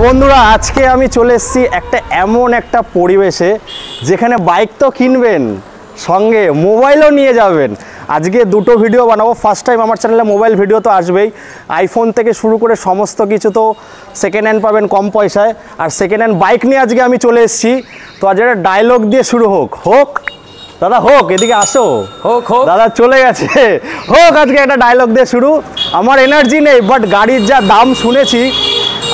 বন্ধুরা আজকে আমি চলে এসেছি এমন একটা পরিবেশে যেখানে বাইক তো কিনবেন সঙ্গে মোবাইলও নিয়ে যাবেন। আজকে দুটো ভিডিও বানাবো। ফার্স্ট টাইম আমার চ্যানেলে মোবাইল ভিডিও তো আসবেই, আইফোন থেকে শুরু করে সমস্ত কিছু তো সেকেন্ড হ্যান্ড পাবেন কম পয়সায়। আর সেকেন্ড হ্যান্ড বাইক নিয়ে আজকে আমি চলে এসেছি। তো আজ একটা ডায়লগ দিয়ে শুরু হোক দাদা, হোক এদিকে আসো, হোক দাদা চলে গেছে, হোক আজকে একটা ডায়লগ দিয়ে শুরু। আমার এনার্জি নেই, বাট গাড়ির যা দাম শুনেছি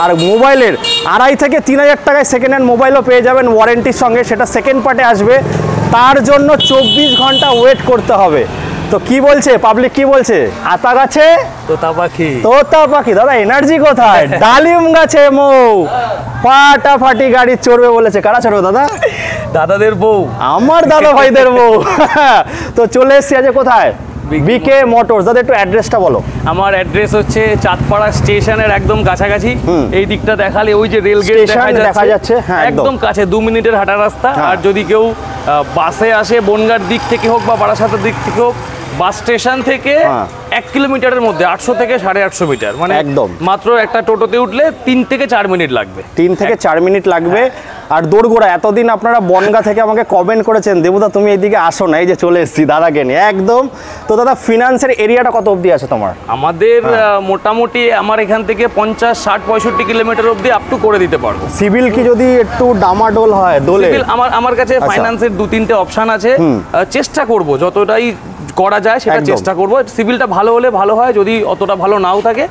আর মোবাইলের 2,500 থেকে 3,000 টাকায় সেকেন্ড হ্যান্ড মোবাইলও পেয়ে যাবেন ওয়ারেন্টির সঙ্গে, সেটা সেকেন্ড পার্টে আসবে। তার জন্য 24 ঘন্টা ওয়েট করতে হবে। তো কি বলছে পাবলিক, কি বলছে? আতা গাছে তোতা পাখি দাদা এনার্জি কোথায়? ডালিম গাছে মৌ ফাটাফাটি গাড়ি চড়বে বলেছে। কারা চড়বে দাদা? দাদাদের বউ, আমার দাদা ভাইদের বউ। তো চলে এসছি আজ কোথায়? বিকে মোটরস। দাদা একটু অ্যাড্রেসটা বলো। আমার অ্যাড্রেস হচ্ছে চাঁদপাড়া স্টেশনের একদম কাছাকাছি। এই দিকটা দেখালে ওই যে রেল গেট দেখা যাচ্ছে, একদম কাছে, 2 মিনিটের হাঁটা রাস্তা। আর যদি কেউ বাসে আসে বনগাঁর দিক থেকে হোক বা বারাসাতের দিক থেকে হোক, বাস স্টেশন থেকে 1 কিলোমিটারের মধ্যে 800 থেকে 850 মিটার, মানে একদম মাত্র একটা টোটোতে উঠলে 3 থেকে 4 মিনিট লাগবে। 3 থেকে 4 মিনিট লাগবে। আর দোরগোড়া, এতদিন আপনারা বনগাঁ থেকে আমাকে কমেন্ট করেছেন দেবুদা তুমি এইদিকে আসো না, এই যে চলে এসেছি দাদাকে নিয়ে একদম। তো দাদা ফিনান্সের এরিয়াটা কত অবধি আছে তোমার? আমাদের মোটামুটি আমার এখান থেকে 50, 60, 65 কিলোমিটার অবধি আপ টু করে দিতে পারবো। সিভিল কি যদি একটু ডামাডোল হয় দোলে? সিভিল আমার কাছে ফাইন্যান্সের 2-3টে অপশন আছে। চেষ্টা করব যতটাই করা যায় সেটা চেষ্টা করব। সিভিলটা ভালো হলে ভালো হয়, যদি অতটা ভালো নাও থাকে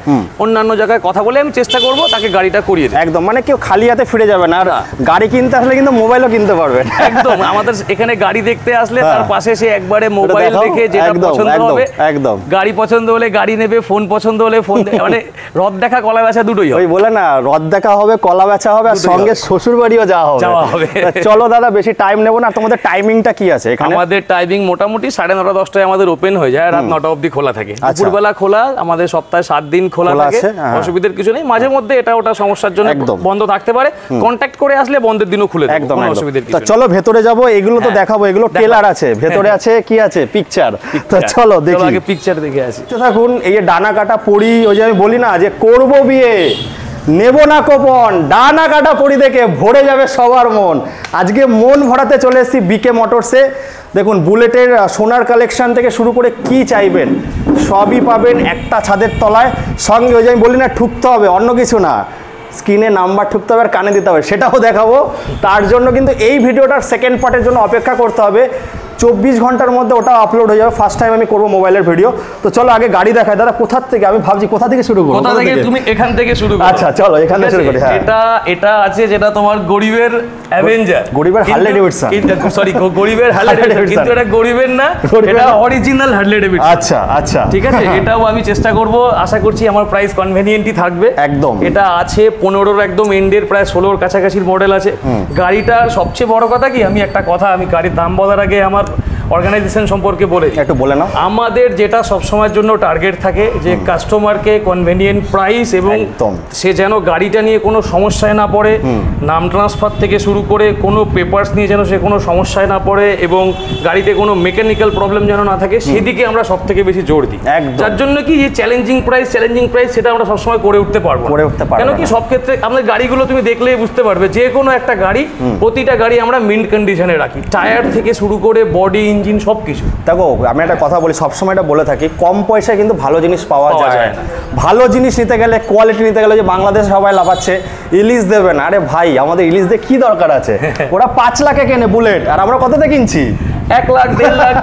অন্যান্য জায়গায় কথা বলে আমি চেষ্টা করব তাকে গাড়িটা করিয়ে দিই। একদম, মানে কেউ খালি হাতে ফিরে যাবে না। আর গাড়ি কিনতে আসলে কিন্তু মোবাইলও কিনতে পারবেন। একদম, আমাদের এখানে গাড়ি দেখতে আসলে তার পাশে সে একবারে মোবাইল দেখে যেটা পছন্দ হবে, একদম গাড়ি পছন্দ হলে গাড়ি নেবে, ফোন পছন্দ হলে ফোন, মানে রদ দেখা কলা বেচা দুটোই হবে। ওই বলে না, রদ দেখা হবে কলা বেচা হবে, আর সঙ্গে শ্বশুর বাড়িও যাওয়া হবে। চলো দাদা বেশি টাইম নেব না। তোমাদের টাইমিংটা কি আছে এখানে? আমাদের টাইমিং মোটামুটি 9:30, 10টায় আমাদের ওপেন হয়ে যায়, রাত 9টা অবধি খোলা থাকে। দুপুরবেলা খোলা, আমাদের সপ্তাহে 7 দিন খোলা থাকে, অসুবিধার কিছু নেই। মাঝে মধ্যে এটা ওটা সমস্যার জন্য বন্ধ থাকতে পারে, কন্ট্যাক্ট করে আসলে বন্ধের দিনও খুলে দেব, কোনো অসুবিধার কিছু নেই। চলো ভেতরে যাব, এগুলো তো দেখাবো, এগুলো টেলার আছে, ভেতরে আছে কি আছে? পিকচার। তো চলো দেখি, আগে পিকচার দেখে আসি। থাকুন। এই যে ডানা কাটা পড়ি, ওই যে আমি বলি না যে করব বিয়ে নেব না কোপন, ডানা কাটা পড়ি দেখে ভরে যাবে সবার মন। আজকে মন ভরাতে চলে এসেছি বিকে মোটরসে। দেখুন বুলেটের সোনার কালেকশন থেকে শুরু করে কি চাইবেন সবই পাবেন একটা ছাদের তলায়। সঙ্গে ওই যে আমি বলি না ঠুকতে হবে, অন্য কিছু না, স্ক্রিনে নাম্বার ঠুকতে হবে আর কানে দিতে হবে, সেটাও দেখাবো। তার জন্য কিন্তু এই ভিডিওটার সেকেন্ড পার্টের জন্য অপেক্ষা করতে হবে। 24 ঘন্টার মধ্যে ওটা আপলোড হয়ে যাবে। ফার্স্ট টাইম আমি করবো মোবাইলের ভিডিও। তো চলো আগে গাড়ি দেখাই। দাদা কোথা থেকে, আমি ভাবছি কোথা থেকে শুরু করবো? তুমি এখান থেকে শুরু করো। আচ্ছা চলো এখান থেকে শুরু করি। হ্যাঁ, এটা আছে যেটা তোমার গরিবের অ্যাভেঞ্জার, গরিবের হার্লে ডেভিডসন, সরি গরিবের হার্লে ডেভিডসন, কিন্তু এটা গরিবের না, এটা অরিজিনাল হার্লে ডেভিডসন। আচ্ছা আচ্ছা ঠিক আছে, এটাও আমি চেষ্টা করব, আশা করছি আমার প্রাইস কনভেনিয়েন্টই থাকবে একদম। এটা আছে 15-র একদম এন্ডের, প্রায় 16-র কাছাকাছির মডেল আছে। গাড়িটার সবচেয়ে বড় কথা কি, আমি একটা কথা, আমি গাড়ির দাম বলার আগে আমার অর্গানাইজেশন সম্পর্কে বলে একটু বলে নাও। আমাদের যেটা সবসময়ের জন্য টার্গেট থাকে যে কাস্টমারকে কনভেনিয়েন্ট প্রাইস, এবং সে যেন গাড়িটা নিয়ে কোনো সমস্যায় না পড়ে, নাম ট্রান্সফার থেকে শুরু করে কোনো পেপারস নিয়ে যেন সে কোনো সমস্যায় না পড়ে, এবং গাড়িতে কোনো মেকানিক্যাল প্রবলেম যেন না থাকে, সেদিকে আমরা সব থেকে বেশি জোর দিই। যার জন্য কি যে চ্যালেঞ্জিং প্রাইস সেটা আমরা সবসময় করে উঠতে পারবো। কেন কি সব ক্ষেত্রে আমাদের গাড়িগুলো তুমি দেখলেই বুঝতে পারবে, যে কোনো একটা গাড়ি, প্রতিটা গাড়ি আমরা মিন্ট কন্ডিশনে রাখি, টায়ার থেকে শুরু করে বডি, ইঞ্জিন, সবকিছু। দেখো আমি একটা কথা বলি, সবসময় এটা বলে থাকি, কম পয়সায় কিন্তু ভালো জিনিস পাওয়া যায় না। ভালো জিনিস নিতে গেলে, কোয়ালিটি নিতে গেলে, যে বাংলাদেশ সবাই লাফাচ্ছে ইলিশ দেবে না, আরে ভাই আমাদের ইলিশ দিয়ে কি দরকার আছে? ওরা 5 লাখে কেনে বুলেট, আর আমরা কততে কিনছি? 1 লাখ 1.5 লাখ।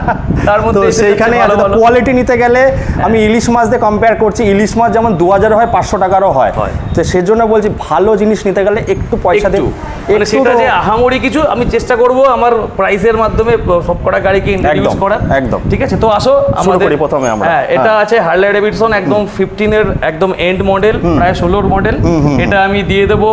তার মধ্যে সেইখানে কোয়ালিটি নিতে গেলে আমি ইলিশ মাছ দিয়ে কম্পেয়ার করছি, ইলিশ মাছ যেমন 2000 হয়, 500 টাকারও হয়। তো সেজন্য বলছি ভালো জিনিস নিতে গেলে একটু পয়সা দেব, মানে সেটা যে আহামরি কিছু আমি চেষ্টা করব আমার প্রাইসের মাধ্যমে সবকটা গাড়িকে ইন্ট্রোডিউস করা। একদম ঠিক আছে, তো আসো আমাদের প্রথমে আমরা, হ্যাঁ, এটা আছে হার্লে ডেভিডসন একদম 15-এর একদম এন্ড মডেল, প্রায় 16-র মডেল। এটা আমি দিয়ে দেবো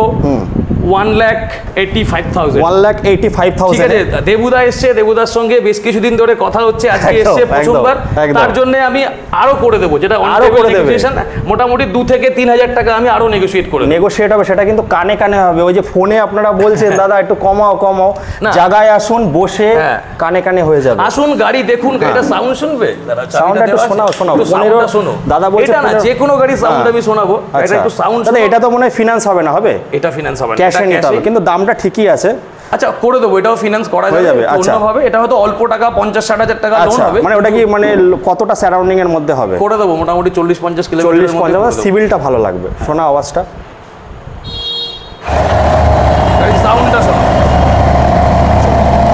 1,85,000। 1,85,000 ঠিক আছে, দেবুদা এসছে, দেবুদার সঙ্গে বেশ কিছুদিন ধরে কথা হচ্ছে, আজকে একদম, এসছে প্রথমবার, একদম। তার জন্য আমি আরো করে দেবো, যেটা আরো করে দেবে। নেগোসিয়েশন মোটামুটি 2 থেকে 3,000 টাকা আমি আরো নেগোসিয়েট করে দেবো। নেগোশিয়েট হবে, সেটা কিন্তু কানে কানে হবে। ওই যে ফোনে আপনারা বলছেন দাদা একটু কমাও কমাও, না। জায়গায় আসুন, বসে হ্যাঁ। কানে কানে হয়ে যাবে। আসুন, গাড়ি দেখুন, গাড়িটা সাউন্ড শুনবে, দাদা সাউন্ডটা একটু শোনাও, শোনাও। একটু সাউন্ডটা শোনো। দাদা বলছে এটা না, 15 যে কোনো গাড়ি সাউন্ড হ্যাঁ। আমি শোনাবো, এটা আচ্ছা। একটু সাউন্ড। দাদা এটা তো মনে হয় ফিনান্স হবে না? হবে, এটা ফিনান্স হবে না, ক্যাশে এটা নিতে হবে, cash-এই। কিন্তু দামটা ঠিকই আছে। আচ্ছা, করে দেবো, এটাও ফিনান্স করা হয়ে যাবে, যাবে, আচ্ছা। অন্যভাবে এটা হয়তো অল্প টাকা 50-60 হাজার টাকা লোন আচ্ছা, হবে, মানে ওটা কি মানে কতটা সারাউন্ডিং এর মধ্যে হবে? করে দেবো মোটামুটি 40-50 কিলোমিটার 40-50, সিভিলটা ভালো লাগবে। শোনা আওয়াজটা, সাউন্ডটা শোনো।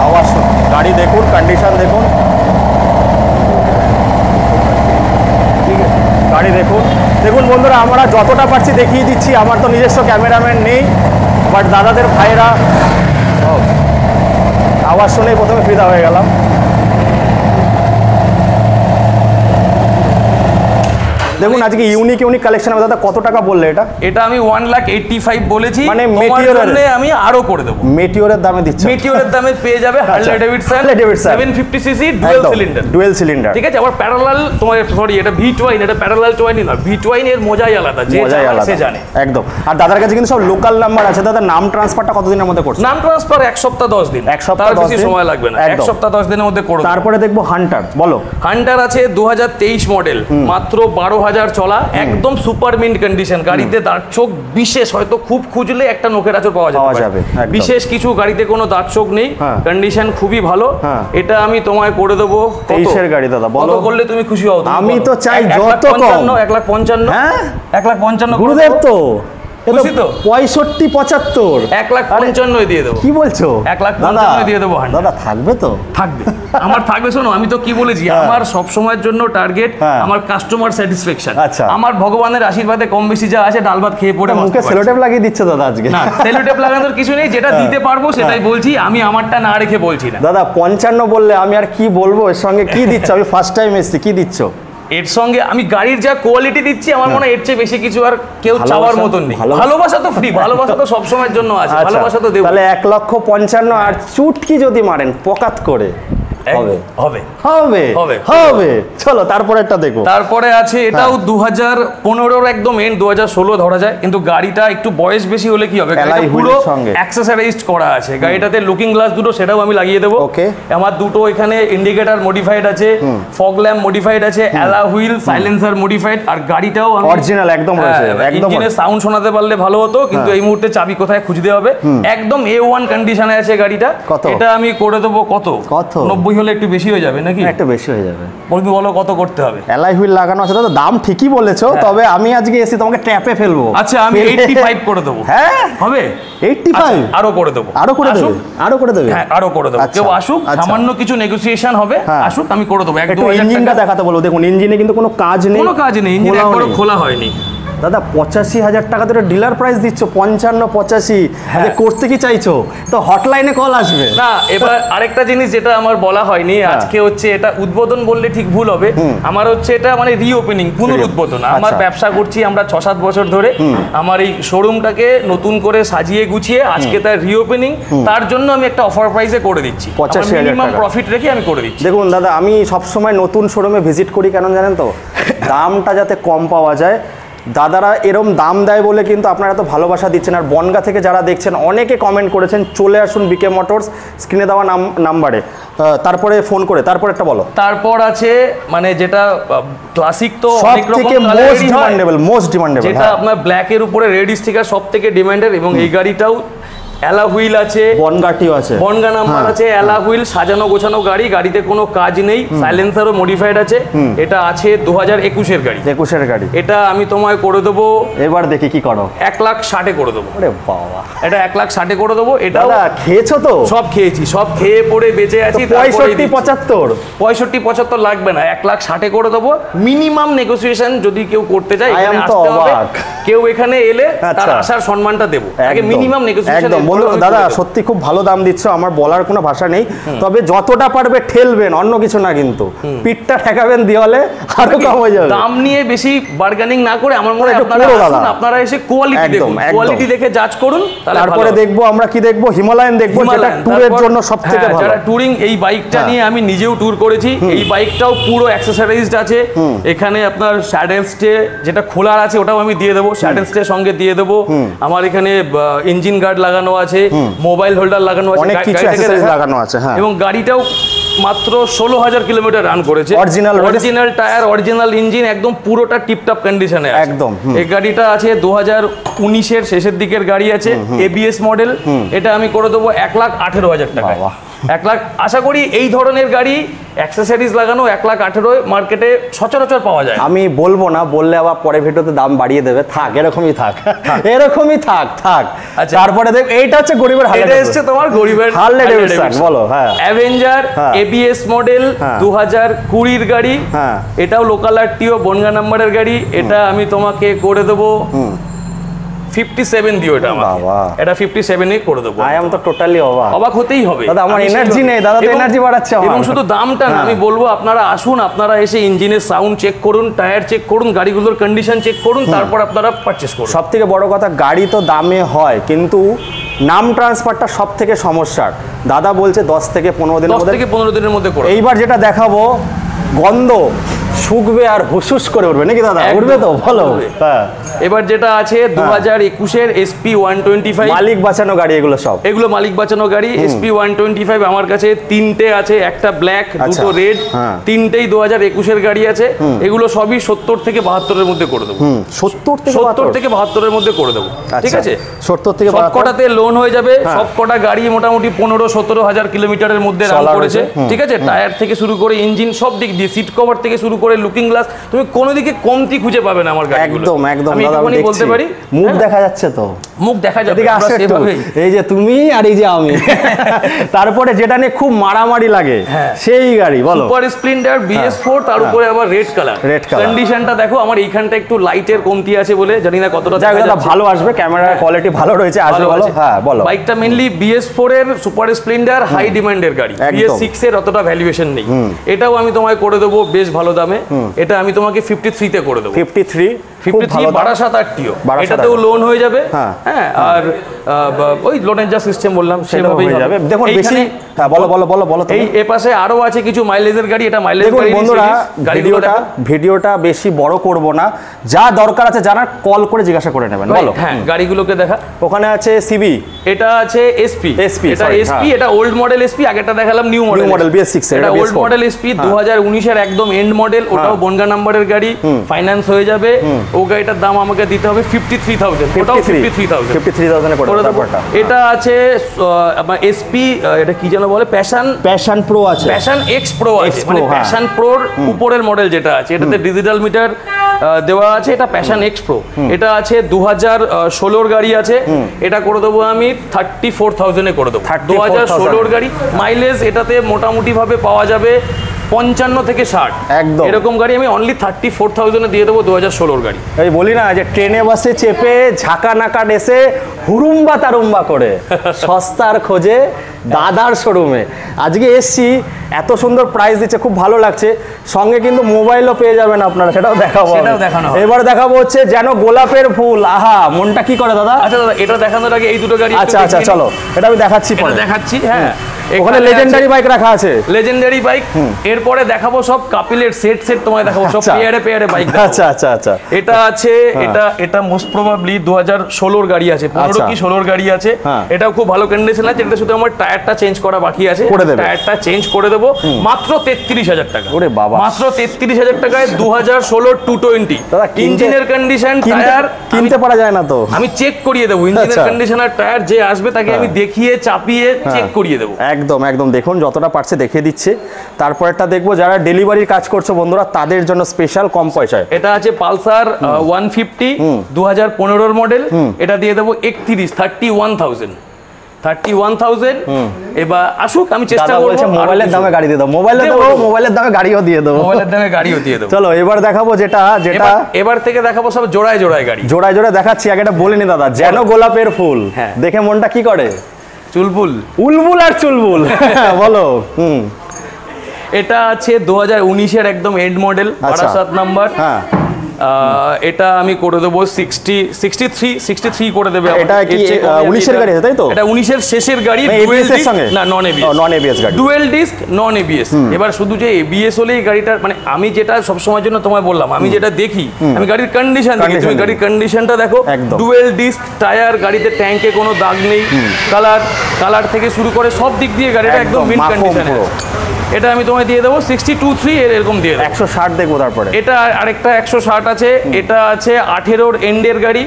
আওয়াজ শোনো, গাড়ি দেখুন, কন্ডিশন দেখুন, ঠিক আছে, গাড়ি দেখুন। দেখুন বন্ধুরা, আমরা যতটা পারছি দেখিয়ে দিচ্ছি। আমার তো নিজস্ব ক্যামেরাম্যান নেই, বাট দাদাদের ভাইরা, আওয়াজ শুনেই প্রথমে ফিদা হয়ে গেলাম। দেখুন আজকে ইউনিক ইউনিক কালেকশন হবে। দাদা কত টাকা বললে এটা? এটা আমি 1,85,000 বলেছি, মানে তোমার Meteor-এর- জন্য আমি আরো করে দেবো। মেটিওরের দামে দিচ্ছে? মেটিওরের দামে পেয়ে যাবে Harley Davidson Harley Davidson 750cc dual cylinder. Dual cylinder, ঠিক আছে, আবার প্যারালাল, তোমার সরি এটা ভি টুয়াইন, এটা প্যারালাল টুয়াইন না, ভি টুয়াইন এর মজাই আলাদা, যে মজাই চালায় আলাদা সে জানে। একদম। আর দাদার কাছে কিন্তু সব লোকাল নাম্বার আছে। দাদা নাম ট্রান্সফারটা কতদিনের মধ্যে করছে? নাম ট্রান্সফার 1 সপ্তাহ 10 দিন, এক সপ্তাহ তার 10 বেশি দিন? সময় লাগবে না, 1 একদম। সপ্তাহ 10 দিনের মধ্যে করে দেবো। তারপরে দেখবো হান্টার, বলো। হান্টার আছে 2023 মডেল, মাত্র 12,000 চলা, একদম সুপার মিন্ট কন্ডিশন। গাড়িতে দাগ চোখ বিশেষ হয়তো খুব খুঁজলে একটা নোকের আঁচড় পাওয়া পাওয়া যাবে, যাবে, একদম। বিশেষ কিছু গাড়িতে কোনো দাগ চোখ নেই, হ্যাঁ। কন্ডিশন খুবই ভালো। হ্যাঁ। এটা আমি তোমায় করে দেবো 23-এর গাড়ি দাদা, বলো। কত করলে তুমি খুশি হও? তুমি আমি বলো। তো চাই যত কম। 1,55,000। হ্যাঁ? 1,55,000 গুরুদেব তো খুশি তো? 65-75। 1,55,000 দিয়ে দেবো। কি বলছো? 1,55,000 দিয়ে দেবো হান্টার। দাদা থাকবে তো? থাকবে, আমার থাকবে। শোনো, আমি তো কি বলেছি, হ্যাঁ। আমার সব সময়ের জন্য টার্গেট হ্যাঁ। আমার কাস্টমার স্যাটিসফ্যাকশন। আচ্ছা। আমার ভগবানের আশীর্বাদে কম বেশি যা আছে ডাল ভাত খেয়ে পড়ে মুখে বাঁচতে পারছি। সেলোটেপ লাগিয়ে দিচ্ছে দাদা আজকে। না, সেলোটেপ লাগানোর কিছু নেই, যেটা দিতে পারবো সেটাই বলছি, আমি আমারটা না রেখে বলছি না। দাদা 55 বললে আমি আর কি বলবো? এর সঙ্গে কি দিচ্ছ? আমি ফার্স্ট টাইম এসেছি, কি দিচ্ছ? এর সঙ্গে আমি গাড়ির যা কোয়ালিটি দিচ্ছি, আমার মনে হয় এর চেয়ে বেশি কিছু আর কেউ ভালোবাসা- চাওয়ার মতন নেই। ভালোবাসা- ভালোবাসা তো ফ্রি, ভালোবাসা তো সবসময়ের জন্য আছে, আচ্ছা, ভালোবাসা তো দেবো। তাহলে 1,55,000 আর চুটকি যদি মারেন পকাত করে হবে হবে হবে হবে। হবে। চলো তারপরে একটা দেখো। তারপরে আছে এটাও 2015-র একদম এন্ড, 2016 ধরা যায়, কিন্তু গাড়িটা একটু বয়স বেশি হলে কি হবে, গাড়িটা Alloy পুরো wheel-এর সঙ্গে। অ্যাক্সেসরাইজড করা আছে। গাড়িটাতে লুকিং গ্লাস দুটো, সেটাও আমি লাগিয়ে দেবো। Okay. আমার দুটো এখানে ইন্ডিকেটর মডিফাইড আছে, ফগ ল্যাম্প মডিফাইড আছে, অ্যালা হুইল, সাইলেন্সার মডিফাইড, আর গাড়িটাও Original একদম রয়েছে, একদম ইঞ্জিনের সাউন্ড শোনাতে পারলে ভালো হতো, কিন্তু এই মুহূর্তে চাবি কোথায় খুঁজতে হবে। একদম A1 কন্ডিশনে আছে গাড়িটা। কত? এটা আমি করে দেবো কত? কত? 90 হলে একটু বেশি হয়ে যাবে নাকি? একটা বেশি হয়ে যাবে। বলবি, বলো কত করতে হবে? অ্যালয় হুইল লাগানো আছে দাদা, দাম ঠিকই বলেছো, তবে আমি আজকে এসে তোমাকে ট্র্যাপে ফেলবো। আচ্ছা, আমি 85 করে দেবো। হ্যাঁ হবে? 85 আচ্ছা, আরো করে দেবো। আরো করে দেবে? আসুক। আরো করে দেবে? হ্যাঁ, আরো করে দেবো। আচ্ছা, কেউ আসুক, আচ্ছা। সামান্য কিছু নেগোসিয়েশন হবে, হ্যাঁ। আসুক, আমি করে দেবো। একটু ইঞ্জিনটা দেখাতে বলবো। দেখুন ইঞ্জিনে কিন্তু কোনো কাজ নেই, কোনো কাজ নেই, ইঞ্জিন খোলাও একবারও নেই। খোলা হয়নি। দাদা 85,000 টাকা ধরে ডিলার প্রাইস দিচ্ছ, 55-85। হ্যাঁ। করতে কি চাইছো? তো হটলাইনে কল আসবে। না, এবার আরেকটা জিনিস যেটা আমার বলা হয়নি, আজকে হচ্ছে এটা উদ্বোধন বললে ঠিক ভুল হবে, আমার হচ্ছে এটা মানে রিওপেনিং, পুনরুদ্বোধন। আমার আচ্ছা। ব্যবসা করছি আমরা 6-7 বছর ধরে, আমার এই শোরুমটাকে নতুন করে সাজিয়ে গুছিয়ে আজকে তার রিওপেনিং, তার জন্য আমি একটা অফার প্রাইসে করে দিচ্ছি। 85,000 মিনিমাম টাকা। প্রফিট রেখে আমি করে দিচ্ছি। দেখুন দাদা, আমি সবসময় নতুন শোরুমে ভিজিট করি, কেন জানেন তো? দামটা যাতে কম পাওয়া যায়। দাদারা এরম দাম দেয় বলে কিন্তু আপনারা তো ভালোবাসা দিচ্ছেন। আর বনগা থেকে যারা দেখছেন অনেকে কমেন্ট করেছেন, চলে আসুন বিকে মোটরস, স্ক্রিনে দেওয়া নাম্বারে, তারপরে ফোন করে। তারপর একটা বলো। তারপর আছে মানে যেটা ক্লাসিক, তো সব অনেক রকম থেকে মোস্ট ডিমান্ডেবল, যেটা আপনার ব্ল্যাকের উপরে রেড স্টিকার সব থেকে ডিমান্ডেড, এবং এই গাড়িটাও অ্যালা হুইল আছে, বনগাটিও আছে, বনগা নাম্বার আছে, অ্যালা হুইল, সাজানো গোছানো গাড়ি, গাড়িতে কোনো কাজ নেই, সাইলেন্সারও মডিফাইড আছে। এটা আছে 2021-এর গাড়ি, 21-এর গাড়ি। এটা আমি তোমায় করে দেবো, এবার দেখি কি করো। 1,60,000 করে দেবো। ওরে বাবা, এটা 1,60,000 করে দেবো। এটা দাদা খেয়েছো তো? সব খেয়েছি, সব খেয়ে পড়ে বেঁচে আছি। 65-75 65-75 লাগবে না, 1,60,000 করে দেবো। মিনিমাম নেগোসিয়েশন যদি কেউ করতে চায় I am এখানে তো আসতে হবে। অবাক। কেউ এখানে এলে তার আচ্ছা। আসার সম্মানটা দেবো, আগে একদম, মিনিমাম নেগোসিয়েশন। একদম। দাদা সত্যি খুব ভালো দাম দিচ্ছ, আমার বলার কোনো ভাষা নেই। তবে যতটা পারবে ঠেলবেন, অন্য কিছু না, কিন্তু পিঠটা ঠেকাবেন দেওয়ালে, আরো কম হয়ে যাবে। দাম নিয়ে বেশি বার্গেনিং না করে আমার মনে হয় আপনারা এসে কোয়ালিটি দেখুন, কোয়ালিটি দেখে জাজ করুন। তারপরে দেখবো আমরা কি দেখবো, হিমালয়ান দেখবো, যেটা ট্যুরের জন্য সবথেকে ভালো। যারা ট্যুরিং, এই বাইকটা নিয়ে আমি নিজেও ট্যুর করেছি। এই বাইকটাও পুরো অ্যাক্সেসরিজড আছে। এখানে আপনার স্যাডেল স্টে যেটা খোলার আছে ওটাও আমি দিয়ে দেবো, স্যাডেল স্টে সঙ্গে দিয়ে দেবো। আমার এখানে ইঞ্জিন গার্ড লাগানো আছে, মোবাইল হোল্ডার লাগানো আছে, অনেক কিছু অ্যাক্সেসরিজ লাগানো আছে। হ্যাঁ, এবং গাড়িটাও মাত্র 16,000 কিলোমিটার রান করেছে। অরিজিনাল টায়ার, অরিজিনাল ইঞ্জিন, একদম পুরোটা টিপটপ কন্ডিশনে আছে একদম। এই গাড়িটা আছে 2019-এর শেষের দিকের গাড়ি আছে, এবিএস মডেল। এটা আমি করে দেবো 1,18,000 টাকা। 1 লাখ, আশা করি এই ধরনের গাড়ি অ্যাক্সেসরিজ লাগানো 1,18,000 মার্কেটে সচরাচর পাওয়া যায়। আমি বলবো না, বললে আবার পরে ভিডিওতে দাম বাড়িয়ে দেবে। থাক, এরকমই থাক, এরকমই থাক। তারপরে দেখ, এইটা হচ্ছে গরিবের হার্লে, এটা এসছে তোমার গরিবের হার্লে ডেভিডসন। বলো। হ্যাঁ, অ্যাভেঞ্জার এবিএস মডেল 2020-এর গাড়ি। এটাও লোকাল আরটিও বনগা নাম্বারের গাড়ি। এটা আমি তোমাকে করে দেবো 57 দিও। এটা এটা 57 করে দেবো। আই এম তো টোটালি অবাক হতেই হবে দাদা, আমার এনার্জি নেই দাদা, তো এনার্জি বাড়াচ্ছে আমার। এবং শুধু দামটা না, আমি বলবো আপনারা আসুন, আপনারা এসে ইঞ্জিনের সাউন্ড চেক করুন, টায়ার চেক করুন, গাড়িগুলোর কন্ডিশন চেক করুন, তারপর আপনারা পারচেজ করুন। সব থেকে বড় কথা, গাড়ি তো দামে হয়, কিন্তু নাম ট্রান্সফারটা সব থেকে সমস্যার। দাদা বলছে 10 থেকে 15 দিনের মধ্যে করে। এইবার যেটা দেখাবো, গন্ধ শুকবে আর হুসুস করে উঠবে নাকি দাদা? উঠবে তো, ভালো। হ্যাঁ, এবার যেটা আছে 2021-এর SP 125, মালিক বাঁচানো গাড়ি এগুলো সব, এগুলো মালিক বাঁচানো গাড়ি। SP 125 আমার কাছে 3টে আছে, একটা ব্ল্যাক, দুটো রেড, 3টেই 2021-এর গাড়ি আছে। এগুলো সবই 70 থেকে 72-এর মধ্যে করে দেবো। 70 থেকে 72-এর মধ্যে করে দেবো, ঠিক আছে? 70 থেকে 72, সবকটাতে লোন হয়ে যাবে। সবকটা গাড়ি মোটামুটি 15-17 হাজার কিলোমিটারের মধ্যে রান করেছে, ঠিক আছে? টায়ার থেকে শুরু করে ইঞ্জিন সব দিক দিয়ে, সিট কভার থেকে শুরু করে লুকিং গ্লাস, তুমি কোনো দিকে কমতি খুঁজে পাবে না আমার গাড়িগুলো। একদম একদম আমি একটুখানি বলতে পারি, মুখ দেখা যাচ্ছে তো, মুখ দেখা যাবে। এই যে তুমি আর এই যে আমি। তারপরে যেটা নিয়ে খুব মারামারি লাগে সেই গাড়ি, বলো। সুপার স্প্লেন্ডার BS4, তার উপরে আবার রেড কালার। কন্ডিশনটা দেখো, আমার এইখানটা একটু লাইটের কমতি আছে বলে জানি না কতটা দেখা যাচ্ছে। ভালো আসবে, ক্যামেরার কোয়ালিটি ভালো রয়েছে, আসবে ভালো। হ্যাঁ, বলো। বাইকটা মেইনলি BS4 এর সুপার স্প্লেন্ডার হাই ডিমান্ডের গাড়ি। BS6 এর অতটা ভ্যালুয়েশন নেই। এটাও আমি তোমায় করে দেবো বেশ ভালো দামে। এটা আমি তোমাকে 53 তে করে দেবো। 53 বারাসাত আরটিও, এটাতেও লোন হয়ে যাবে। হ্যাঁ, আর ওই লোনের যা সিস্টেম বললাম সেভাবেই হয়ে যাবে। দেখুন বেশি, হ্যাঁ বলো বলো বলো বলো। এই এপাশে আরো আছে কিছু মাইলেজের গাড়ি, এটা মাইলেজ গাড়ি। বন্ধুরা, ভিডিওটা বেশি বড় করব না, যা দরকার আছে জানার কল করে জিজ্ঞাসা করে নেবেন। বলো। হ্যাঁ, গাড়িগুলোকে দেখা। ওখানে আছে সিবি, এটা আছে এসপি, এটা এসপি, এটা ওল্ড মডেল এসপি। আগেরটা দেখালাম নিউ মডেল BS6, এটা ওল্ড মডেল এসপি 2019 এর একদম এন্ড মডেল। ওটাও বনগা নাম্বারের গাড়ি, ফাইন্যান্স হয়ে যাবে। ও গাড়িটার দাম আমাকে দিতে হবে 53,000। ওটাও 53,000 এ করে দেব। এটা আছে আপনার এসপি, এটা কি যেন বলে, প্যাশন প্রো আছে, প্যাশন এক্স প্রো আছে, মানে প্যাশন প্রোর উপরের মডেল যেটা আছে, এটাতে ডিজিটাল মিটার দেওয়া আছে। এটা প্যাশন এক্স প্রো। এটা আছে 2016-র গাড়ি আছে। এটা করে দেবো আমি 34,000 এ করে দেবো। 2016-র গাড়ি, মাইলেজ এটাতে মোটামুটি ভাবে পাওয়া যাবে 55 থেকে 60, একদম এরকম গাড়ি আমি অনলি 34,000 এ দিয়ে দেবো 2016-র গাড়ি। এই বলি না যে ট্রেনে বাসে চেপে ঝাঁকা নাকা ডেসে হুরুম্বা তারুম্বা করে সস্তার খোঁজে দাদার শোরুমে আজকে এসছি। এত সুন্দর প্রাইস দিচ্ছে, খুব ভালো লাগছে। সঙ্গে কিন্তু মোবাইলও পেয়ে যাবেন আপনারা, সেটাও দেখাবো। এবার দেখাবো হচ্ছে যেন গোলাপের ফুল। আহা, মনটা কি করে দাদা? আচ্ছা দাদা, এটা দেখানোর আগে এই দুটো গাড়ি আচ্ছা আচ্ছা চলো, এটা আমি দেখাচ্ছি, পরে দেখাচ্ছি। হ্যাঁ, ওখানে লেজেন্ডারি বাইক রাখা আছে, লেজেন্ডারি বাইক। এরপরে দেখাবো সব কাপিলের সেট তোমায় দেখাবো, সব পেয়ারে বাইক। আচ্ছা আচ্ছা আচ্ছা, এটা আছে, এটা মোস্ট প্রবাবলি 2016-র গাড়ি আছে, 15 কি 16-র গাড়ি আছে। এটাও খুব ভালো কন্ডিশন আছে। এটা শুধু আমার টায়ারটা চেঞ্জ করা বাকি আছে, টায়ারটা চেঞ্জ করে দেবো মাত্র 33,000 টাকা। ওরে বাবা, মাত্র 33,000 টাকায় 2016 220 ইঞ্জিনের কন্ডিশন, টায়ার কিনতে পারা যায় না তো, আমি চেক করিয়ে দেবো। ইঞ্জিনের কন্ডিশন আর টায়ার যে আসবে তাকে আমি দেখিয়ে চাপিয়ে চেক করিয়ে দেবো। একদম একদম, দেখুন যতটা পারছে দেখিয়ে দিচ্ছে। তারপরটা দেখবো যারা ডেলিভারির কাজ করছে বন্ধুরা, তাদের জন্য স্পেশাল কম পয়সায়। এটা আছে পালসার 150 2015-র মডেল। এটা দিয়ে দেবো 31,000 31,000। এবার আসুক, আমি চেষ্টা করব। মোবাইলের দামে গাড়ি দিয়ে দাও, মোবাইলের দামে গাড়িও দিয়ে দেবো, মোবাইলের দামে গাড়িও দিয়ে দেবো। চলো এবার দেখাবো যেটা এবার থেকে দেখাবো সব জোড়ায় জোড়ায় গাড়ি, জোড়ায় জোড়ায় দেখাচ্ছি। আগে এটা বলে নি দাদা, যেন গোলাপের ফুল, দেখে মনটা কি করে? চুলবুল, উলবুল আর চুলবুল। বলো। এটা আছে 2019-এর একদম এন্ড মডেল, 7 নাম্বার। হ্যাঁ, এটা আমি করে দেবো 63 করে দেবে। এটা কি 19-এর গাড়ি আছে তাই তো? এটা 19-এর শেষের গাড়ি, ডুয়েল ডিস্ক না নন এবিএস গাড়ি, ডুয়েল ডিস্ক নন এবিএস। এবার শুধু যে এবিএস হলেই গাড়িটার মানে আমি যেটা সব সময়ের জন্য তোমায় বললাম, আমি যেটা দেখি, আমি গাড়ির কন্ডিশন দেখি, তুমি গাড়ির কন্ডিশনটা দেখো। ডুয়েল ডিস্ক টায়ার, গাড়িতে ট্যাঙ্কে কোনো দাগ নেই, কালার থেকে শুরু করে সব দিক দিয়ে গাড়িটা একদম মিন কন্ডিশনে। এটা আমি তোমায় দিয়ে দেবো 62.3 এরকম দিয়ে দেবো। 160 দেখবো তারপরে। এটা আরেকটা 160 আছে, এটা আছে 18-র এন্ডের গাড়ি।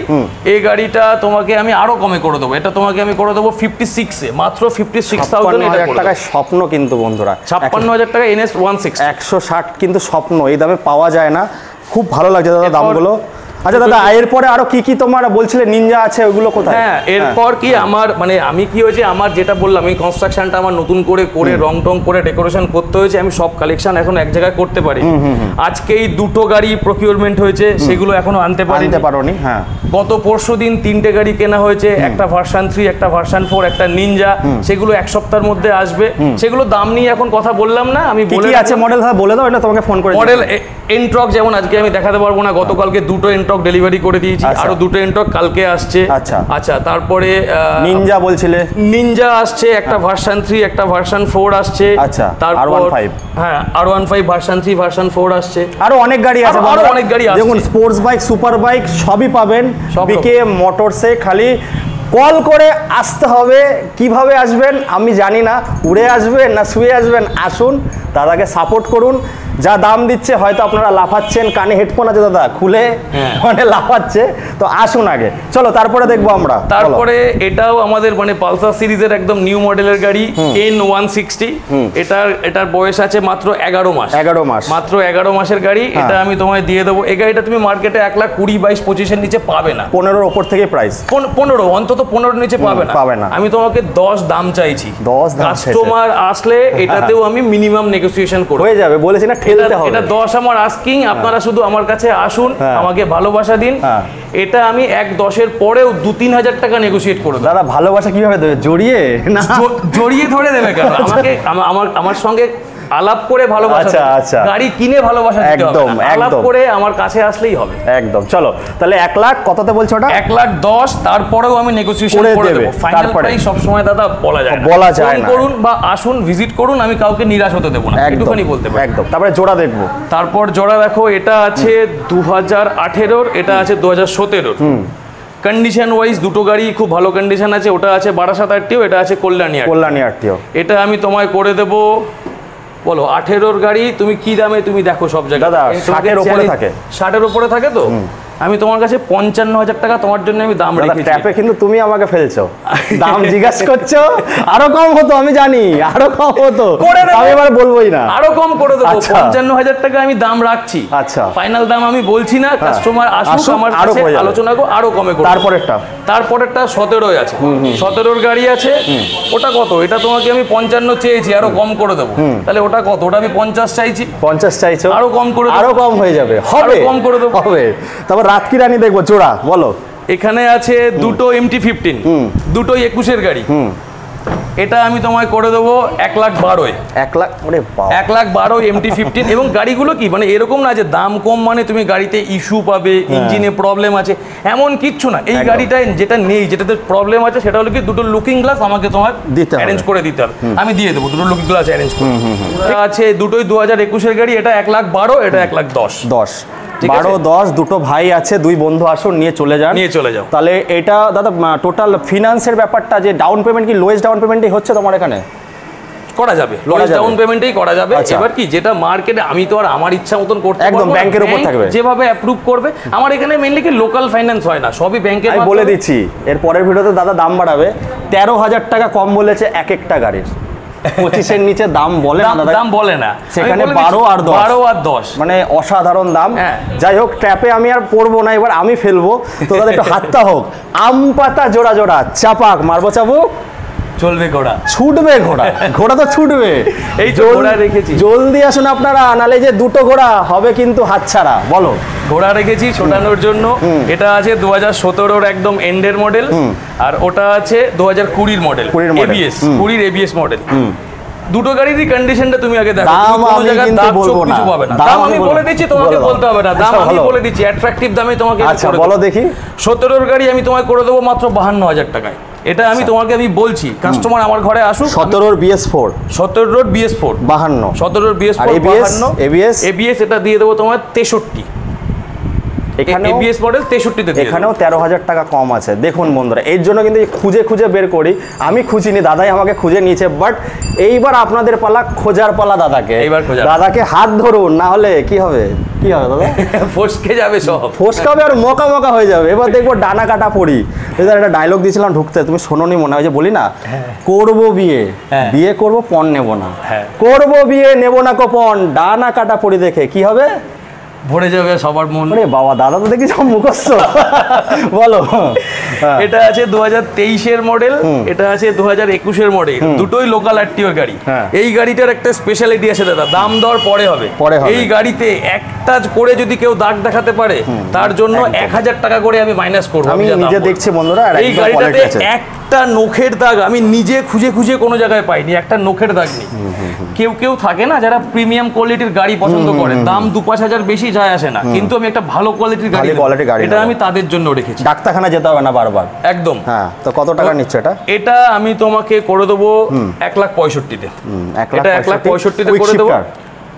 এই গাড়িটা তোমাকে আমি আরো কমে করে দেবো, এটা তোমাকে আমি করে দেবো 56-এ, মাত্র 56,000 টাকায় স্বপ্ন কিন্তু বন্ধুরা, 56,000 টাকা NS 160। 160 কিন্তু স্বপ্ন, এই দামে পাওয়া যায় না। খুব ভালো লাগছে দাদা দামগুলো। আচ্ছা দাদা, এরপরে আরো কি কি তোমার বলছিলে নিনজা আছে, ওগুলো কোথায়? হ্যাঁ, এরপর কি আমার মানে আমি কি হয়েছে, আমার যেটা বললাম এই কনস্ট্রাকশনটা আমার নতুন করে রং টং করে ডেকোরেশন করতে হয়েছে, আমি সব কালেকশন এখন এক জায়গায় করতে পারি। আজকে এই দুটো গাড়ি প্রকিউরমেন্ট হয়েছে, সেগুলো এখনো আনতে পারিনি। হ্যাঁ, গত পরশুদিন 3টে গাড়ি কেনা হয়েছে, একটা ভার্সন 3, একটা ভার্সন 4, একটা নিনজা, সেগুলো এক সপ্তাহের মধ্যে আসবে। সেগুলো দাম নিয়ে এখন কথা বললাম না, আমি বলে আছে মডেল বলে দাও, এটা তোমাকে ফোন করে। মডেল এন্ট্রক যেমন আজকে আমি দেখাতে পারবো না, গতকালকে দুটো এন্ট্রক ডেলিভারি করে দিয়েছি, আরো দুটো এন্ট্রক কালকে আসছে। আচ্ছা, তারপরে নিনজা বলছিলে, নিনজা আসছে, একটা ভার্সন 3, একটা ভার্সন 4 আসছে। আচ্ছা, তারপর হ্যাঁ R15 ভার্সন 3, ভার্সন 4 আসছে। আরো অনেক গাড়ি আছে, আরো অনেক গাড়ি আছে, যেমন স্পোর্টস বাইক, সুপার বাইক সবই পাবেন বিকে মোটরসে। খালি কল করে আসতে হবে। কিভাবে আসবেন আমি জানি না, উড়ে আসবেন না শুয়ে আসবেন, আসুন, দাদাকে সাপোর্ট করুন। যা দাম দিচ্ছে হয়তো আপনারা লাফাচ্ছেন, কানে হেডফোন আছে দাদা, খুলে মানে লাফাচ্ছে, তো আসুন আগে। চলো তারপরে দেখবো আমরা। তারপরে এটাও আমাদের মানে পালসার সিরিজের একদম নিউ মডেলের গাড়ি N160। এটার বয়স আছে মাত্র 11 মাস, মাত্র 11 মাসের গাড়ি। এটা আমি তোমায় দিয়ে দেবো। এই গাড়িটা তুমি মার্কেটে 1,20,22,25-এর নিচে পাবে না, 15-র ওপর থেকে প্রাইস, 15 অন্তত 15-র নিচে পাবে না। আমি তোমাকে 10 দাম চাইছি, 10 কাস্টমার আসলে এটাতেও আমি মিনিমাম নেগোসিয়েশন করব, হয়ে যাবে বলেছি না, ঠেলতে হবে। এটা 10 আমার আস্কিং, আপনারা শুধু আমার কাছে আসুন, আমাকে ভালোবাসা দিন। এটা আমি 1-10-এর পরেও 2-3 হাজার টাকা নেগোসিয়েট করে দেব। দাদা ভালোবাসা কিভাবে দেবে? জড়িয়ে না, জড়িয়ে ধরে দেবে কেন? আমাকে আমার সঙ্গে আলাপ করে ভালোবাসা, আচ্ছা গাড়ি কিনে ভালোবাসা দিতে হবে না, আলাপ করে আমার কাছে আসলেই হবে। একদম। চলো তাহলে 1 লাখ কততে বলছো ওটা? 1,10,000, তারপরেও আমি নেগোসিয়েশন করে দেব। ফাইনাল প্রাইস সব সময় দাদা বলা যায় না, করুন বা আসুন, ভিজিট করুন, আমি কাউকে নিরাশ হতে দেব না, একটুখানি বলতে পারি। একদম। তারপরে জোড়া দেখবো। তারপর জোড়া দেখো, এটা আছে 2018-র, এটা আছে 2017-র। কন্ডিশন ওয়াইজ দুটো গাড়ি খুব ভালো কন্ডিশন আছে। ওটা আছে বারাসাত আরটিও, এটা আছে কল্যাণী আরটিও। এটা আমি তোমায় করে দেব, বলো 18-র গাড়ি তুমি কি দামে তুমি দেখো সব জায়গায়। দাদা 60-এর উপরে থাকে, 60-এর উপরে থাকে, তো আমি তোমার কাছে 55,000 টাকা তোমার জন্য আমি দাম রেখেছি। ট্যাপে কিন্তু তুমি আমাকে ফেলছো, দাম জিজ্ঞাসা করছো, আরো কম হতো আমি জানি, আরো কম হতো, আমি এবার বলবোই না, আরো কম করে দেবো। 55,000 টাকা আমি দাম রাখছি। আচ্ছা, ফাইনাল দাম আমি বলছি না, কাস্টমার আসুক আমার কাছে, আলোচনা করো, আরো কমে করো। তারপরেরটা 17-ই আছে, 17-র গাড়ি আছে। ওটা কত? এটা তোমাকে আমি 55 চেয়েছি, আরো কম করে দেবো। তাহলে ওটা কত? ওটা আমি 50 চাইছি। 50 চাইছো, আরো কম করে, আরো কম হয়ে যাবে, হবে, কম করে দেবো, হবে। তারপর রাতকি রানী দেখবো, জোড়া বলো। এখানে আছে দুটো MT-15, দুটোই 21-এর গাড়ি। এটা আমি তোমায় করে দেবো 1,12,000। 1,12,000 MT-15। এবং গাড়িগুলো কি মানে এরকম না যে দাম কম মানে তুমি গাড়িতে ইস্যু পাবে, ইঞ্জিনে প্রবলেম আছে, এমন কিচ্ছু না। এই গাড়িটায় যেটা নেই, যেটাতে প্রবলেম আছে, সেটা হলো কি দুটো লুকিং গ্লাস আমাকে তোমার অ্যারেঞ্জ করে দিতে হবে, আমি দিয়ে দেবো দুটো লুকিং গ্লাস অ্যারেঞ্জ করে। আছে দুটোই 2021-এর গাড়ি, এটা 1,12,000, এটা 1,10,000। 12-10 দুটো ভাই আছে, দুই বন্ধু আসুন, নিয়ে চলে যাও। তাহলে এটা দাদা টোটাল ফিনান্সের ব্যাপারটা, যে ডাউন পেমেন্ট কি লোয়েস্ট ডাউন পেমেন্টই হচ্ছে তোমার এখানে? করা যাবে, লোয়েস্ট ডাউন পেমেন্টেই করা যাবে। এবার কি যেটা মার্কেটে আমি তো আর আমার ইচ্ছা মতন করতে পারবো না, একদম ব্যাংকের উপর থাকবে, যেভাবে অ্যাপ্রুভ করবে। আমার এখানে মেইনলি কি লোকাল ফাইন্যান্স হয় না, সবই ব্যাংকের। আমি বলে দিচ্ছি, এর পরের ভিডিওতে দাদা দাম বাড়াবে। 13,000 টাকা কম বলেছে এক একটা গাড়ির, 25-এর নিচে দাম বলে না, দাম বলে না, সেখানে 12 আর 10 মানে অসাধারণ দাম। যাই হোক, ট্র্যাপে আমি আর পড়বো না, এবার আমি ফেলবো, তো দাদা একটু হাতটা হোক। আম পাতা জোড়া জোড়া চাপাক, মারবো চাবুক, চলবে ঘোড়া, ছুটবে ঘোড়া, ঘোড়া তো ছুটবে। এই তো ঘোড়া রেখেছি, জলদি আসুন আপনারা, নালে যে দুটো ঘোড়া হবে কিন্তু হাতছাড়া। বলো। ঘোড়া রেখেছি ছোটানোর জন্য। এটা আছে 2017-র একদম এন্ডের মডেল, আর ওটা আছে 2020-র মডেল, এবিএস 20-র এবিএস মডেল। দুটো গাড়িরই কন্ডিশনটা তুমি আগে দেখো, দাম কোনো আমি জায়গায় কিন্তু দাগ চোখ বলবো না, কিছু পাবে না। দাম দাম আমি আমি বলে দিচ্ছি, তোমাকে বলতে হবে না, দাম আমি বলে দিচ্ছি, অ্যাট্রাকটিভ দামে তোমাকে আচ্ছা বলো দেখি। 17-র গাড়ি আমি তোমায় করে দেবো মাত্র 52,000 টাকায়। এটা আমি তোমাকে বলছি, কাস্টমার আমার ঘরে আসুক। 17-র BS4, 17-র BS4 52, 17-র BS4 আর ABS ABS এটা দিয়ে দেবো তোমার 63। এখানে ABS মডেল 63-তে দিয়ে এখানেও 13,000 টাকা কম আছে। দেখুন বন্ধুরা, এর জন্য কিন্তু খুঁজে খুঁজে বের করি, আমি খুঁজিনি, দাদাই আমাকে খুঁজে নিয়েছে। বাট এইবার আপনাদের পালা, খোঁজার পালা দাদাকে। এইবার দাদাকে হাত ধরুন, না হলে কি হবে, কি হবে দাদা? ফসকে যাবে সব, ফসকাবে আর মোকা মোকা হয়ে যাবে। এবার দেখবো ডানা কাটা পড়ি। এবার একটা ডায়লগ দিয়েছিলাম ঢুকতে, তুমি শোনোনি মনে হয়, যে বলি না, করবো বিয়ে, বিয়ে করবো পণ নেবো না, করবো বিয়ে নেবো না পণ, ডানা কাটা পড়ি দেখে কি হবে? ভরে যাবে সবার মন। আরে বাবা, দাদা তো দেখি সব মুখস্থ। বলো। এটা আছে 2023-এর মডেল, এটা আছে 2021-এর মডেল, দুটোই লোকাল আরটিও গাড়ি। এই গাড়িটার একটা স্পেশালিটি আছে দাদা, দাম দর পরে হবে। এই গাড়িতে একটা করে যদি কেউ দাগ দেখাতে পারে, তার জন্য 1,000 টাকা করে আমি মাইনাস করবো। আমি নিজে দেখছি বন্ধুরা, এই গাড়িটাতে একটা নখের দাগ আমি নিজে খুঁজে খুঁজে কোনো জায়গায় পাইনি, একটা নখের দাগ নেই। কেউ কেউ থাকে না যারা প্রিমিয়াম কোয়ালিটির গাড়ি পছন্দ করে, দাম 2-5 হাজার বেশি যায় আসে না, কিন্তু আমি একটা ভালো কোয়ালিটির গাড়ি, এটা আমি তাদের জন্য রেখেছি। ডাক্তারখানা যেতে হবে না বারবার। একদম। হ্যাঁ, তো কত টাকা নিচ্ছে এটা? এটা আমি তোমাকে করে দেবো 1,65,000-তে। এটা 1,65,000-তে করে দেবো।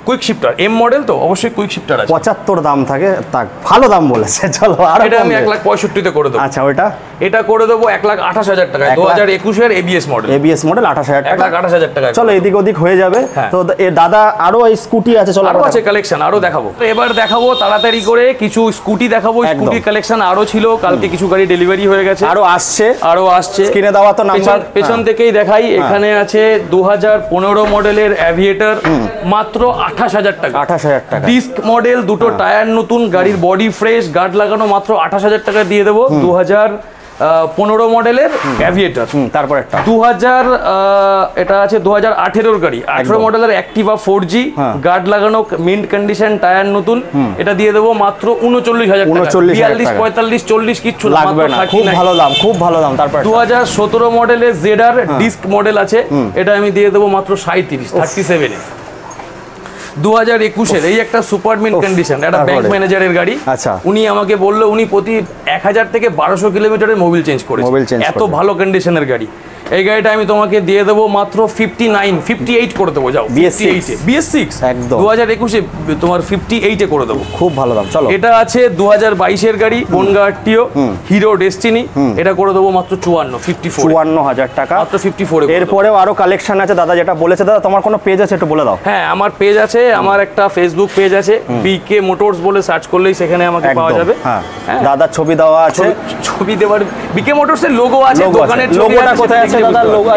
কুইক শিফটার এম মডেল, তো অবশ্যই কুইক শিফটার আছে। 75 দাম থাকে, তা ভালো দাম বলেছে। চলো, আর এটা আমি 1,65,000-তে করে দেবো। আচ্ছা, ওইটা এটা করে দেবো 1,28,000 টাকায়, 2021-এর এবিএস মডেল। এবিএস মডেল 28,000 টাকা, 1,28,000 টাকা। চলো, এদিক ওদিক হয়ে যাবে। তো এ দাদা আরো এই স্কুটি আছে, চলো আরো আছে কালেকশন, আরো দেখাবো। তো এবার দেখাবো তাড়াতাড়ি করে কিছু স্কুটি দেখাবো। স্কুটির কালেকশন আরো ছিল, কালকে কিছু গাড়ি ডেলিভারি হয়ে গেছে, আরো আসছে। স্ক্রিনে দেওয়া তো নাম্বার, পেছন থেকেই দেখাই। এখানে আছে 2015 মডেলের অ্যাভিয়েটর, মাত্র 28,000 টাকা। 28,000 টাকা। ডিস্ক মডেল, দুটো টায়ার নতুন, গাড়ির বডি ফ্রেশ, গার্ড লাগানো, মাত্র 28,000 টাকা দিয়ে দেবো। 2015 মডেলের অ্যাভিয়েটর। তারপর একটা 2000, এটা আছে 2018-র গাড়ি, 18 মডেলের অ্যাক্টিভা 4G, গার্ড লাগানো, মিন্ট কন্ডিশন, টায়ার নতুন, এটা দিয়ে দেবো মাত্র 39,000 টাকা। 42, 45, 40 কিচ্ছু লাগবে না, খুব ভালো দাম, খুব ভালো দাম। তারপর 2017 মডেলের জেডার ডিস্ক মডেল আছে, এটা আমি দিয়ে দেবো মাত্র 37 এ। 2021-এর এই একটা সুপার মিন্ট কন্ডিশন, একটা ব্যাংক ম্যানেজারের গাড়ি। আচ্ছা, উনি আমাকে বললো উনি প্রতি 1000 থেকে 1200 কিলোমিটারের মোবিল চেঞ্জ করেছে, এত ভালো কন্ডিশনের গাড়ি। এই গাড়িটা আমি তোমাকে দিয়ে দেবো মাত্র 58 করে দেবো। যাও, BS6 একদম 2021-এ তোমার 58-এ করে দেবো, খুব ভালো দাম। চলো, এটা আছে 2022-এর গাড়ি, বনগা আরটিও, হিরো ডেস্টিনি, এটা করে দেবো মাত্র 54,000 টাকা, মাত্র 54। এরপরেও আরো কালেকশন আছে দাদা, যেটা বলেছে দাদা। তোমার কোনো পেজ আছে, একটু বলে দাও। হ্যাঁ, আমার পেজ আছে, আমার একটা ফেসবুক পেজ আছে, বিকে মোটরস বলে সার্চ করলেই সেখানে আমাকে পাওয়া যাবে। হ্যাঁ, দাদার ছবি দেওয়া আছে, ছবি দেওয়ার, বিকে মোটরস এর লোগো আছে, দোকানের লোগোটা কোথায় আছে দাদা? লোগো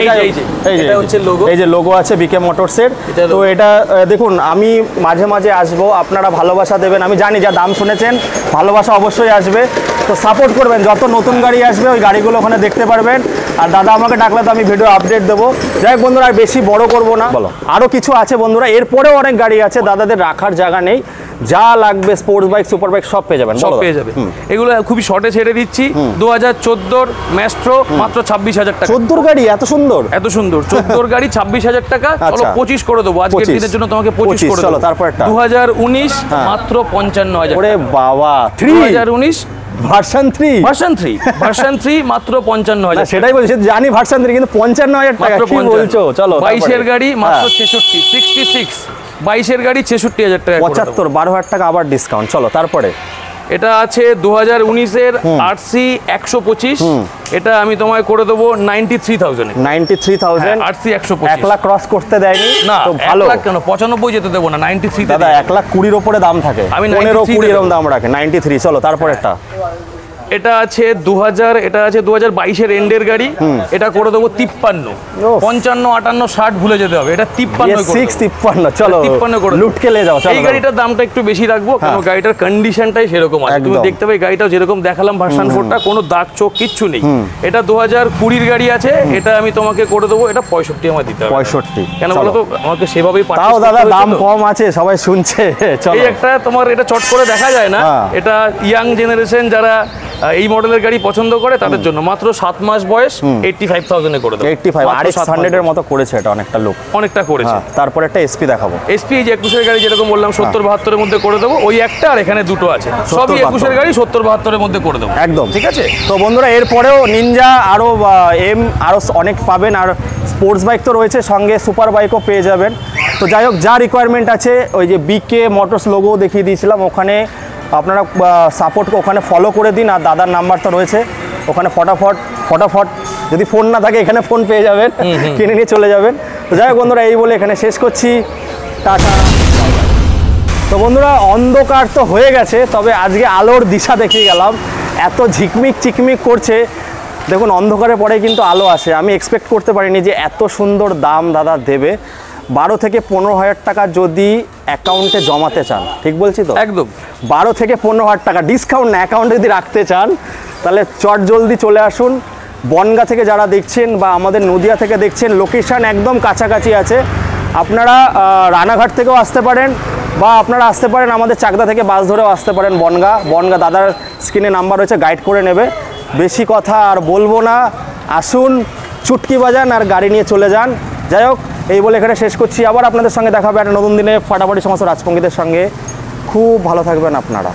এটা হচ্ছে লোগো, এই যে লোগো আছে বিকে মোটরস এর। তো এটা দেখুন, আমি মাঝে মাঝে আসবো, আপনারা ভালোবাসা দেবেন। আমি জানি যা দাম শুনেছেন, ভালোবাসা অবশ্যই আসবে, তো সাপোর্ট করবেন। যত নতুন গাড়ি আসবে ওই গাড়িগুলো ওখানে দেখতে পারবেন। আর দাদা আমাকে ডাকলে তো আমি ভিডিও আপডেট দেবো। যাই হোক বন্ধুরা, আর বেশি বড় করবো না, বলো। আরও কিছু আছে বন্ধুরা, এরপরেও অনেক গাড়ি আছে, দাদাদের রাখার জায়গা নেই। যা লাগবে স্পোর্টস বাইক, সুপার বাইক সব পেয়ে যাবেন, সব পেয়ে যাবে। এগুলো খুবই শর্টে ছেড়ে দিচ্ছি। 2014-র ম্যাস্ট্রো, মাত্র 26,000 টাকা। 14-র গাড়ি এত সুন্দর, এত সুন্দর 14-র গাড়ি 26,000 টাকা। চলো 25 করে দেবো আজকের দিনের জন্য, তোমাকে 25 করে দেবো। চলো, তারপর একটা 2019, মাত্র 55,000। ওরে বাবা, 2019 ভার্সন 3 মাত্র 55,000। সেটাই বলছি, জানি ভার্সন 3, কিন্তু 55,000 টাকা কি বলছো? চলো, 22-এর গাড়ি মাত্র 66, 22-এর গাড়ি 66,000 টাকা, 75, 12,000 টাকা আবার ডিসকাউন্ট। চলো, তারপরে এটা আছে 2019-এর RC 125, এটা আমি তোমায় করে দেবো 93,000। RC 125 1 লাখ ক্রস করতে দেয়নি না, তো ভালো। 1 লাখ কেন, 95 যেতে দেবো না, 93 দাদা 1,20,000 ওপরে দাম থাকে, আমি 15-20 এরকম দাম রাখে। 93। চলো, তারপর একটা এটা আছে 2000, এটা আছে 2022-এর এন্ডের গাড়ি, এটা করে দেবো 53, 55, 58, 60 ভুলে যেতে হবে, এটা 53 চলো 53 করে লুটকে লে যাও। এই গাড়িটার দামটা একটু বেশি রাখবো কারণ গাড়িটার কন্ডিশনটাই সেরকম আছে, তুমি দেখতে পাবে গাড়িটাও যেরকম দেখালাম ভার্সন 4টা, কোনো দাগ চোখ কিচ্ছু নেই। এটা 2020-এর গাড়ি আছে, এটা আমি তোমাকে করে দেবো, এটা 65 আমার দিতে হবে। 65 কেন বলো তো, আমাকে সেভাবেই তাও দাদা দাম কম আছে, সবাই শুনছে। চলো এই একটা তোমার এটা চট করে দেখা যায় না, এটা ইয়াং জেনারেশন যারা এই মডেলের গাড়ি পছন্দ করে তাদের জন্য মাত্র 7 মাস বয়স 85,000 এ করে দেবো। 85 RX100 এর মতো করেছে এটা, অনেকটা লুক অনেকটা করেছে। তারপর একটা এসপি দেখাবো, এসপি এই যে 21-এর গাড়ি যেরকম বললাম 70-72-এর মধ্যে করে দেবো, ওই একটা আর এখানে দুটো আছে, সবই 21-এর গাড়ি 70-72-এর মধ্যে করে দেবো একদম ঠিক আছে। তো বন্ধুরা এরপরেও নিনজা আরও আরও অনেক পাবেন, আর স্পোর্টস বাইক তো রয়েছে, সঙ্গে সুপার বাইকও পেয়ে যাবেন। তো যাই হোক, যা রিকোয়ারমেন্ট আছে, ওই যে বিকে মোটরস লোগো দেখিয়ে দিয়েছিলাম, ওখানে আপনারা সাপোর্ট ওখানে ফলো করে দিন, আর দাদার নাম্বার তো রয়েছে ওখানে, ফটাফট যদি ফোন না থাকে এখানে ফোন পেয়ে যাবেন, কিনে নিয়ে চলে যাবেন। তো যাই হোক বন্ধুরা, এই বলে এখানে শেষ করছি, টাটা। তো বন্ধুরা অন্ধকার তো হয়ে গেছে, তবে আজকে আলোর দিশা দেখিয়ে গেলাম, এত ঝিকমিক চিকমিক করছে, দেখুন অন্ধকারে পরে কিন্তু আলো আসে। আমি এক্সপেক্ট করতে পারিনি যে এত সুন্দর দাম দাদা দেবে। 12 থেকে 15,000 টাকা যদি অ্যাকাউন্টে জমাতে চান, ঠিক বলছি তো? একদম 12 থেকে 15,000 টাকা ডিসকাউন্ট না, অ্যাকাউন্টে যদি রাখতে চান তাহলে চট জলদি চলে আসুন। বনগাঁ থেকে যারা দেখছেন বা আমাদের নদিয়া থেকে দেখছেন, লোকেশান একদম কাছাকাছি আছে। আপনারা রানাঘাট থেকেও আসতে পারেন, বা আপনারা আসতে পারেন আমাদের চাকদা থেকে বাস ধরেও আসতে পারেন বনগাঁ দাদার স্ক্রিনে নাম্বার রয়েছে, গাইড করে নেবে। বেশি কথা আর বলবো না, আসুন চুটকি বাজান আর গাড়ি নিয়ে চলে যান। যাই হোক, এই বলে এখানে শেষ করছি, আবার আপনাদের সঙ্গে দেখা হবে একটা নতুন দিনে ফাটাফাটি সমস্ত রাজপঙ্গীদের সঙ্গে। খুব ভালো থাকবেন আপনারা।